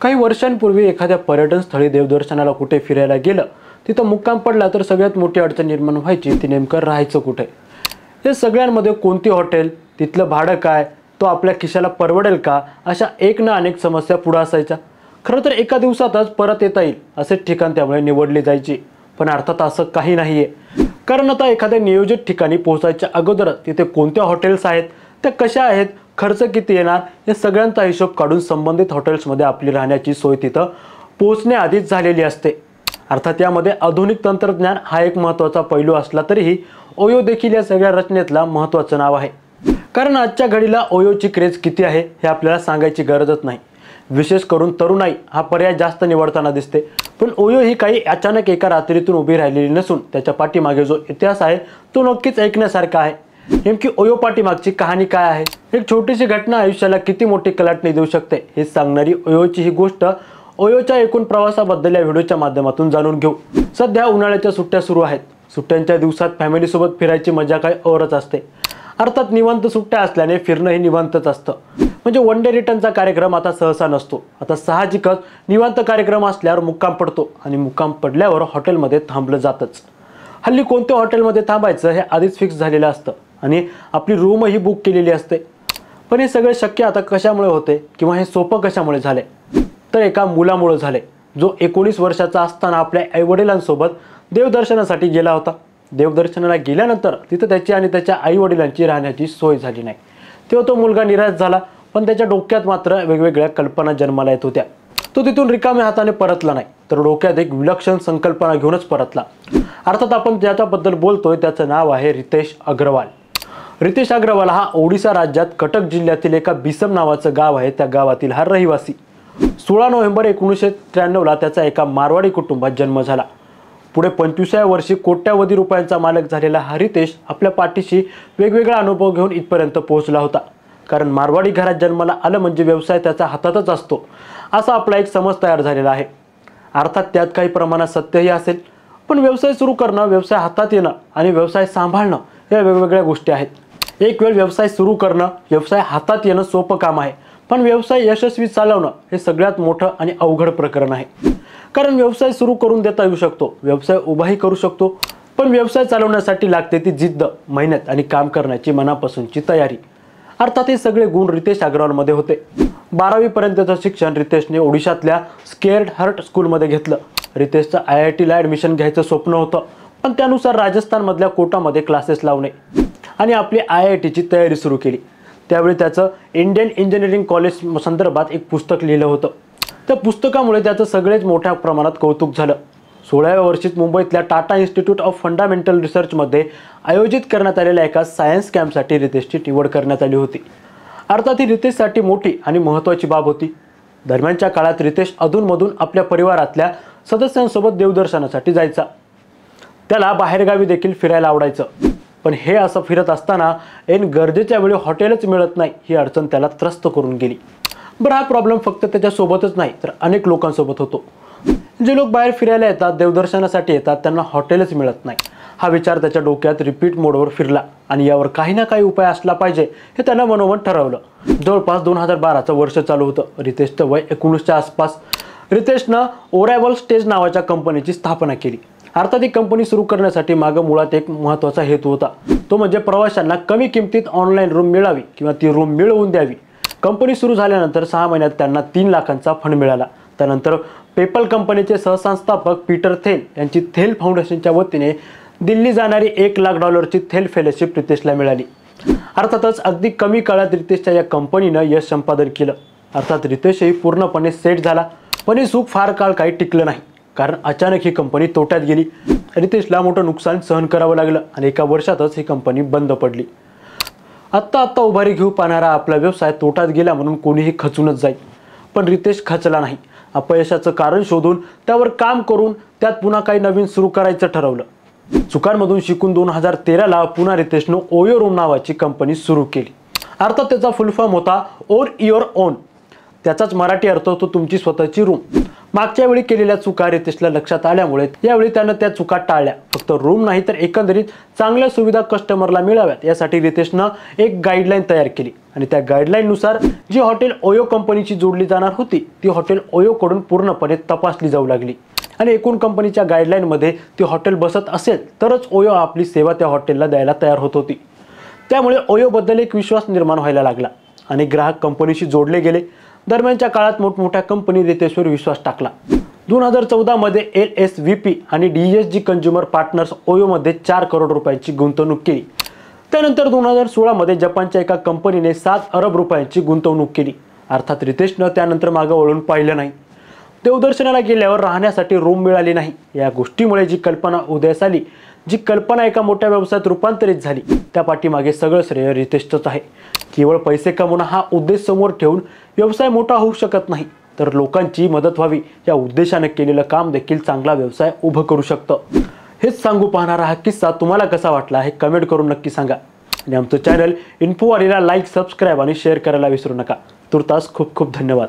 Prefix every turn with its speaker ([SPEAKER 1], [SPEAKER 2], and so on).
[SPEAKER 1] काही वर्षांपूर्वी एखाद्या पर्यटन स्थळी देवदर्शनाला कुठे फिरायला गेलं, तिथं मुक्काम पडला तर सगळ्यात मोठी अडचण निर्माण व्हायची ती नेमकं राहायचं कुठे। हे सगळ्यांमध्ये कोणती हॉटेल, तिथलं भाडं काय, तो आपल्या खिशाला परवडेल का, अशा एक ना अनेक समस्या पुढे असायच्या। खरं तर एका दिवसातच परत येता येईल असे ठिकाण त्यामुळे निवडली जायची, पण अर्थात असं काही नाहीये। कारण आता एखाद्या नियोजित ठिकाणी पोहोचायच्या अगोदर तिथे कोणत्या हॉटेल्स आहेत, त्या कशा आहेत, खर्च किती येणार, या सगळ्यांचा हिशोब काढून संबंधित हॉटेल्समध्ये आपली राहण्याची सोय तिथं पोहोचण्याआधीच झालेली असते। अर्थात यामध्ये आधुनिक तंत्रज्ञान हा एक महत्त्वाचा पैलू असला तरीही ओयो देखील या सगळ्या रचनेतला महत्त्वाचं नाव आहे। कारण आजच्या घडीला ओयोची क्रेज किती आहे हे आपल्याला सांगायची गरजच नाही। विशेष करून तरुणाई हा पर्याय जास्त निवडताना दिसते, पण ओयो ही काही अचानक एका रात्रीतून उभी राहिलेली नसून त्याच्या पाठीमागे जो इतिहास आहे तो नक्कीच ऐकण्यासारखा आहे। नेमकी ओयो पाठीमागची कहाणी काय आहे, एक छोटीशी घटना आयुष्याला किती मोठी कलाटणी देऊ शकते हे सांगणारी ओयोची ही गोष्ट ओयोच्या एकूण प्रवासाबद्दल या व्हिडिओच्या माध्यमातून जाणून घेऊ। सध्या उन्हाळ्याच्या सुट्ट्या सुरू आहेत। सुट्ट्यांच्या दिवसात फॅमिलीसोबत फिरायची मजा काय औरच असते। अर्थात निवांत सुट्ट्या असल्याने फिरणं हे निवांतच असतं, म्हणजे वन डे रिटर्नचा कार्यक्रम आता सहसा नसतो। आता साहजिकच निवांत कार्यक्रम असल्यावर मुक्काम पडतो आणि मुक्काम पडल्यावर हॉटेलमध्ये थांबलं जातच। हल्ली कोणत्या हॉटेलमध्ये थांबायचं हे आधीच फिक्स झालेलं असतं आणि आपली रूमही बुक केलेली असते। पण हे सगळे शक्य आता कशामुळे होते किंवा हे सोपं कशामुळे झाले, तर एका मुलामुळे झाले, जो 19 वर्षाचा असताना आपल्या आईवडिलांसोबत देवदर्शनासाठी गेला होता। देवदर्शनाला गेल्यानंतर तिथं त्याची आणि त्याच्या आईवडिलांची राहण्याची सोय झाली नाही, तेव्हा तो मुलगा निराश झाला, पण त्याच्या डोक्यात मात्र वेगवेगळ्या कल्पना जन्माला येत होत्या। तो तिथून रिकाम्या हाताने परतला नाही, तर डोक्यात एक विलक्षण संकल्पना घेऊनच परतला। अर्थात आपण ज्याच्याबद्दल बोलतोय त्याचं नाव आहे रितेश अग्रवाल। रितेश अग्रवाल हा ओडिशा राज्यात कटक जिल्ह्यातील एका बिसम नावाचं गाव आहे, त्या गावातील हा रहिवासी। 16 नोव्हेंबर 1993ला त्याचा एका मारवाडी कुटुंबात जन्म झाला। पुढे 25व्या वर्षी कोट्यावधी रुपयांचा मालक झालेला हा रितेश आपल्या पाठीशी वेगवेगळा अनुभव घेऊन इथपर्यंत पोहोचला होता। कारण मारवाडी घरात जन्माला आलं म्हणजे व्यवसाय त्याच्या हातातच असतो, असा आपला एक समज तयार झालेला आहे। अर्थात त्यात काही प्रमाणात सत्यही असेल, पण व्यवसाय सुरू करणं, व्यवसाय हातात येणं आणि व्यवसाय सांभाळणं या वेगवेगळ्या गोष्टी आहेत। एक वेळ व्यवसाय सुरू करणं, व्यवसाय हातात येणं सोपं काम आहे, पण व्यवसाय यशस्वी चालवणं हे सगळ्यात मोठं आणि अवघड प्रकरण आहे। कारण व्यवसाय सुरू करून देता येऊ शकतो, व्यवसाय उभाही करू शकतो, पण व्यवसाय चालवण्यासाठी लागते ती जिद्द, मेहनत आणि काम करण्याची मनापासूनची तयारी। अर्थात हे सगळे गुण रितेश अग्रवालमध्ये होते। 12वी पर्यंतचं शिक्षण रितेशने ओडिशातल्या स्केअर्ड हार्ट स्कूलमध्ये घेतलं। रितेशचं IITला ॲडमिशन घ्यायचं स्वप्न होतं, पण त्यानुसार राजस्थानमधल्या कोटामध्ये क्लासेस लावणे आणि आपली IITची तयारी सुरू केली। त्यावेळी त्याचं इंडियन इंजिनिअरिंग कॉलेज संदर्भात एक पुस्तक लिहिलं होतं। त्या पुस्तकामुळे त्याचं सगळेच मोठ्या प्रमाणात कौतुक झालं। 16व्या वर्षीत मुंबईतल्या टाटा इन्स्टिट्यूट ऑफ फंडामेंटल रिसर्चमध्ये आयोजित करण्यात आलेल्या एका सायन्स कॅम्पसाठी रितेशची निवड करण्यात आली होती। अर्थात ही रितेशसाठी मोठी आणि महत्त्वाची बाब होती। दरम्यानच्या काळात रितेश अधूनमधून आपल्या परिवारातल्या सदस्यांसोबत देवदर्शनासाठी जायचा। त्याला बाहेरगावी देखील फिरायला आवडायचं, पण हे असं फिरत असताना ऐन गरजेच्या वेळी हॉटेलच मिळत नाही ही अडचण त्याला त्रस्त करून गेली। बरं, हा प्रॉब्लेम फक्त त्याच्यासोबतच नाही तर अनेक लोकांसोबत होतो। जे लोक बाहेर फिरायला येतात, देवदर्शनासाठी येतात, त्यांना हॉटेलच मिळत नाही। हा विचार त्याच्या डोक्यात रिपीट मोडवर फिरला आणि यावर काही ना काही उपाय असला पाहिजे हे त्यानं मनोमन ठरवलं। जवळपास 2012चं वर्ष चालू होतं। रितेशचं वय 19च्या आसपास। रितेशनं ओरॅवल स्टेज नावाच्या कंपनीची स्थापना केली। अर्थात ही कंपनी सुरू करण्यासाठी मागं मुळात एक महत्त्वाचा हेतू होता, तो म्हणजे प्रवाशांना कमी किमतीत ऑनलाईन रूम मिळावी किंवा ती रूम मिळवून द्यावी। कंपनी सुरू झाल्यानंतर 6 महिन्यात त्यांना 3 लाखांचा फंड मिळाला। त्यानंतर पेपल कंपनीचे सहसंस्थापक पीटर थेल यांची थेल फाउंडेशनच्या वतीने दिल्ली जाणारी $1 लाख थेल फेलोशिप रितेशला मिळाली। अर्थातच अगदी कमी काळात रितेशच्या या कंपनीनं यश संपादन केलं। अर्थात रितेशही पूर्णपणे सेट झाला, पण हे सुख फार काळ काही टिकलं नाही, कारण अचानक ही कंपनी तोट्यात गेली। रितेशला मोठं नुकसान सहन करावं लागलं आणि एका वर्षातच ही कंपनी बंद पडली। आत्ता उभारी घेऊ पाहणारा आपला व्यवसाय तोट्यात गेला म्हणून कोणीही खचूनच जाईल, पण रितेश खचला नाही। अपयशाचं कारण शोधून त्यावर काम करून त्यात पुन्हा काही नवीन सुरू करायचं ठरवलं। चुकांमधून शिकून 2013ला पुन्हा रितेशनं ओयो रूम नावाची कंपनी सुरू केली। अर्थात त्याचा फुल फॉर्म होता ओन युअर ओन। त्याचाच मराठी अर्थ होतो तुमची स्वतःची रूम। मागच्या वेळी केलेल्या चुका रितेशला लक्षात आल्यामुळे यावेळी त्यानं त्या चुका टाळल्या. फक्त रूम नाही तर एकंदरीत चांगल्या सुविधा कस्टमरला मिळाव्यात यासाठी रितेशनं एक गाईडलाईन तयार केली आणि त्या गाईडलाईननुसार जी हॉटेल ओयो कंपनीची जोडली जाणार होती ती हॉटेल ओयोकडून पूर्णपणे तपासली जाऊ लागली आणि एकूण कंपनीच्या गाईडलाईनमध्ये ती हॉटेल बसत असेल तरच ओयो आपली सेवा त्या हॉटेलला द्यायला तयार होत होती. त्यामुळे ओयोबद्दल एक विश्वास निर्माण व्हायला लागला आणि ग्राहक कंपनीशी जोडले गेले. दरम्यानच्या काळात मोठमोठ्या कंपनी रितेशवर विश्वास टाकला. 2014 मध्ये LSVP आणि DSG कंझ्युमर पार्टनर्स ओयोमध्ये 4 करोड रुपयांची गुंतवणूक केली. त्यानंतर 2016 मध्ये जपानच्या एका कंपनीने 7 अरब रुपयांची गुंतवणूक केली. अर्थात रितेशनं त्यानंतर मागे वळून पाहिलं नाही. देवदर्शनाला गेल्यावर राहण्यासाठी रूम मिळाली नाही. या गोष्टीमुळे जी कल्पना उदयास आली, जी कल्पना एका मोठ्या व्यवसायात रूपांतरित झाली, त्या पाठीमागे सगळं श्रेय रितेशचंच आहे. केवळ पैसे कमवणं हा उद्देश समोर ठेवून व्यवसाय मोठा होऊ शकत नाही, तर लोकांची मदत व्हावी या उद्देशाने केलेलं काम देखील चांगला व्यवसाय उभं करू शकतं. हेच सांगू पाहणारा हा किस्सा तुम्हाला कसा वाटला हे कमेंट करून नक्की सांगा आणि आमचं चॅनल इन्फोवारीला लाईक, सबस्क्राईब आणि शेअर करायला विसरू नका. तुर्तास खूप खूप धन्यवाद.